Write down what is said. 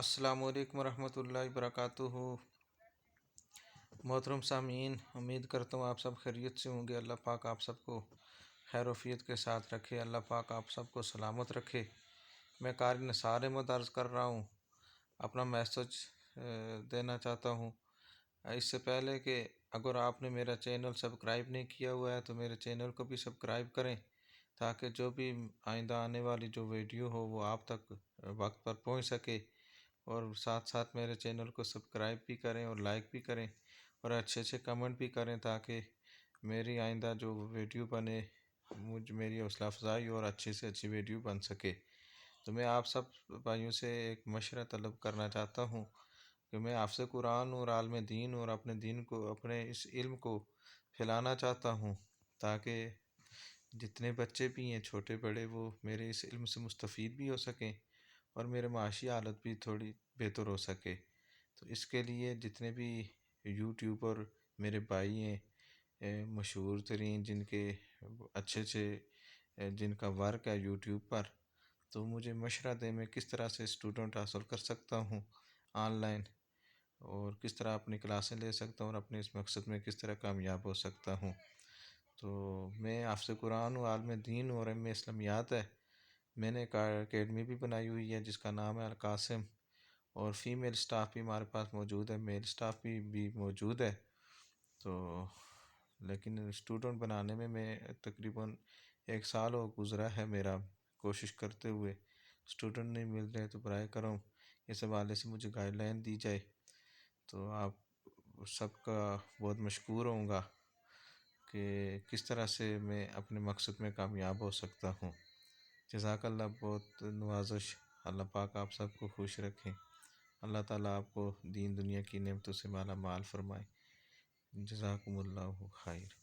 السلام علیکم ورحمۃ اللہ وبرکاتہ۔ محترم سامعین، امید کرتا ہوں آپ سب خیریت سے ہوں گے۔ اللہ پاک آپ سب کو خیر و عافیت کے ساتھ رکھے، اللہ پاک آپ سب کو سلامت رکھے۔ میں قاری نثار احمد عرض کر رہا ہوں، اپنا میسج دینا چاہتا ہوں۔ اس سے پہلے کہ اگر آپ نے میرا چینل سبسکرائب نہیں کیا ہوا ہے تو میرے چینل کو بھی سبسکرائب کریں، تاکہ جو بھی آئندہ آنے والی جو ویڈیو ہو وہ آپ تک وقت پر پہنچ سکے، اور ساتھ ساتھ میرے چینل کو سبسکرائب بھی کریں اور لائک بھی کریں اور اچھے اچھے کمنٹ بھی کریں، تاکہ میری آئندہ جو ویڈیو بنے میری حوصلہ افزائی اور اچھی سے اچھی ویڈیو بن سکے۔ تو میں آپ سب بھائیوں سے ایک مشورہ طلب کرنا چاہتا ہوں کہ میں آپ سے قرآن اور عالم دین اور اپنے دین کو، اپنے اس علم کو پھیلانا چاہتا ہوں، تاکہ جتنے بچے بھی ہیں چھوٹے بڑے وہ میرے اس علم سے مستفید بھی ہو سکیں اور میرے معاشی حالت بھی تھوڑی بہتر ہو سکے۔ تو اس کے لیے جتنے بھی یوٹیوبر میرے بھائی ہیں، مشہور ترین، جن کے اچھے جن کا ورک ہے یوٹیوب پر، تو مجھے مشورہ دیں میں کس طرح سے اسٹوڈنٹ حاصل کر سکتا ہوں آن لائن، اور کس طرح اپنی کلاسیں لے سکتا ہوں اور اپنے اس مقصد میں کس طرح کامیاب ہو سکتا ہوں۔ تو میں آپ سے قرآن و عالم دین اور علم اسلامیات ہے، میں نے ایک اکیڈمی بھی بنائی ہوئی ہے جس کا نام ہے القاسم، اور فیمیل سٹاف بھی ہمارے پاس موجود ہے، میل سٹاف بھی موجود ہے۔ تو لیکن اسٹوڈنٹ بنانے میں تقریباً 1 سال ہو گزرا ہے میرا کوشش کرتے ہوئے، اسٹوڈنٹ نہیں مل رہے، تو برائے کرم اس حوالے سے مجھے گائیڈ لائن دی جائے تو آپ سب کا بہت مشکور ہوں گا کہ کس طرح سے میں اپنے مقصد میں کامیاب ہو سکتا ہوں۔ جزاک اللہ، بہت نوازش۔ اللہ پاک آپ سب کو خوش رکھیں، اللہ تعالیٰ آپ کو دین دنیا کی نعمتوں سے مالا مال فرمائے۔ جزاکم اللہ خیر۔